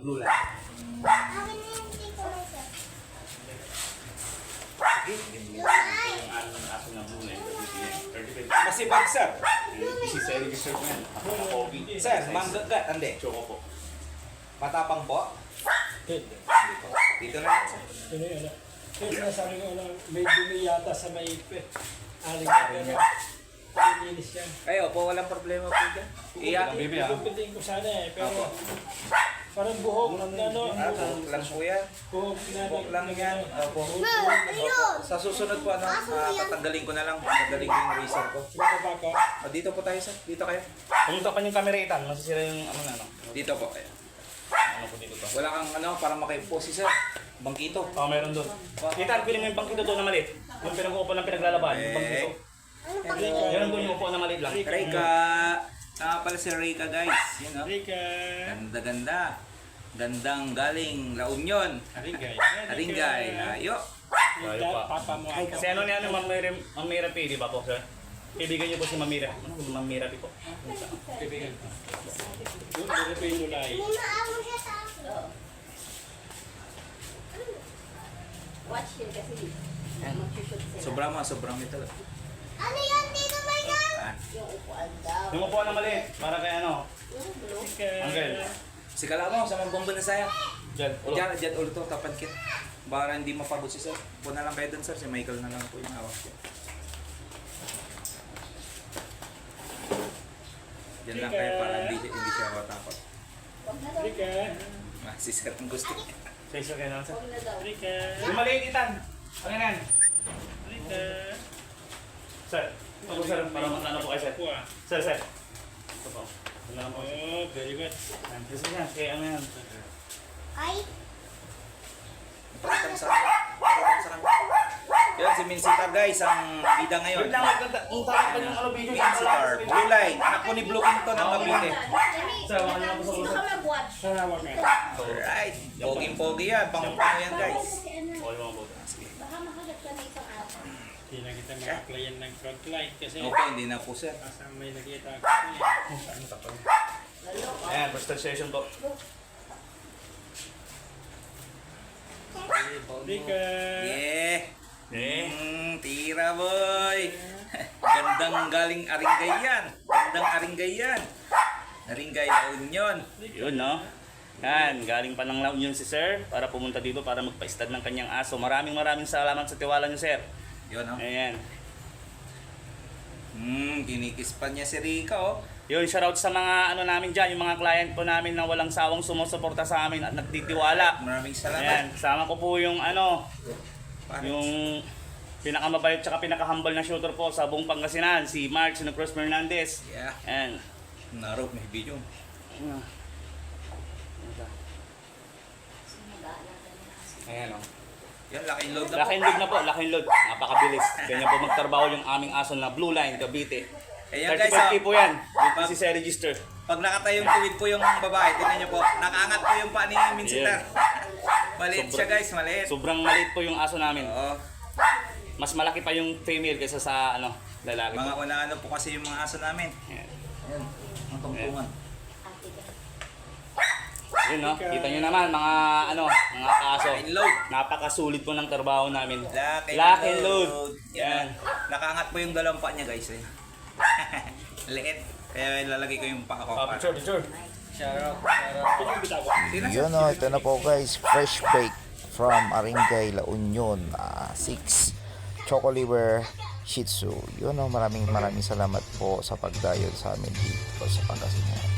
blue line. Yung ano ng aso na blue line. Masipag, sir. Kasi sa register ko yan. Kobe. Sir, manggagat, hindi. Choco po. Matapang po. Hindi. Dito na lang, sir. Yun na yun. Kaya sinasabi ko na may dumi yata sa may aling na pero palinis yan. Kayo po, walang problema po dyan. Iya. Gugupitin ko sana pero parang buhok na ano. Buhok lang po yan. Buhok lang yan. Opo. Sa susunod po, tatanggalin ko na lang. Tatanggalin ko yung razor ko. Dito po tayo, sir. Dito kayo. Pumunta pa yung camera itan. Masisira yung ano na ano. Dito po kayo. Ano po dito to? Wala kang para makaipo si sir. Bangkito. Oh, meron doon. Itan, pili mo yung bangkito doon na maliit. Yung pinag-uupo ng pinaglalaban. Yung bangkito. Meron doon yung upo na maliit lang. Rika. Pala si Rika, guys. Yun, no? Rika. Ganda-ganda. Gandang galing La Union. Aringay. Aringay. Layo. Layo pa. Papa mo ako. Kasi ano niya, Ma'am Mira P, di ba po, sir? Kaibigan niyo po si Ma'am Mira. Ano Ma'am Mira P po? Kaibigan ko. Yun, meron pa yung lulay. Watch yun kasi mag-shoot sila. Sobrang ito. Ano yan dito, Michael? Yung upuan daw. Yung upuan na maliit, para kay ano? Angel. Si Kalamo, sa mga na saya. Diyan, ulo. Diyan ulo to, tapan kit. Para hindi mapagod si sir. Puna lang kayo dun, sir. Si Michael na lang po yung hawak ko. Diyan lang kayo para hindi siya matakot. Rika. Si sir ang gusto niya. Sa kayo na, sir. Huwag na daw. Rika. Yung maliit, Itan. Ano yan? Rika. Sir. Ito po, sir. Para mag-ano po kayo, sir. Kuha. Sir. Ito po. Wala po. Oh, very good. Kasi yan, kaya ano yan. Ay, Pakita mo sa akin. Yan, si Minsita guys, ang bida ngayon. Wait lang, ang tawag pa yung ano video. Minsitar, Blue Line. Anak po ni Blue Kington ang Cavite. Sir, wala na po sa sino ulo. ka mag-watch? Sarawak na. Alright, poging-pogi yan. Pang-pang yan guys. Okay, mga po. Baka makagat ka na isang araw. Hindi na kita ma-applyan ng frontline kasi Okay, hindi na po sir. kasama may nakita ako eh. Ayan, first session po. Rika. Yeah. Eh. Tira boy. Gandang galing Aringay yan. Gandang Aringay yan. Aringay La Union. Yun, no? Yan, galing pa ng La Union si sir para pumunta dito para magpa-stud ng kanyang aso. Maraming salamat sa tiwala niyo, sir. Yun oh. Ayan. Kinikis pa niya si Rika oh. Yun, shoutout sa mga ano namin dyan, yung mga client po namin na walang sawang sumusuporta sa amin at nagtitiwala. Maraming salamat. Ayan, kasama ko po yung ano, Paano? yung pinakamabait tsaka pinakahambal na shooter po sa buong Pangasinan, si Mark Cruz Fernandez. Yeah. Ayan. Narok may video. Ayan o. Yan, laking load na po. Laking load na po, laking load. Napakabilis. Ganyan po magtrabaho yung aming aso na Blue Line, Cavite. Ayan guys, 30 po yan. Yung si register. pag nakatayong tuwid po yung babae, tingnan niyo po, nakaangat po yung pa ni Minsitar. Maliit siya guys, maliit. Sobrang maliit po yung aso namin. Oo. Mas malaki pa yung female kaysa sa ano, lalaki Mga po. una po kasi yung mga aso namin. Ayan. Ayan, ang tungtungan. Yun no, kita nyo naman mga ano, mga aso. Laking load. Napakasulit po ng trabaho namin. Laking Laking load. Yan. Yan. Nakaangat po yung dalawang pa niya guys. Eh. Liit. Kaya lalagay ko yung pa ako. Picture. Yun o, ito na po guys, fresh bake from Aringay, La Union, 6 Choco Liver Shih Tzu. Yun o, maraming salamat po sa pagdayo sa amin dito sa Pangasinan.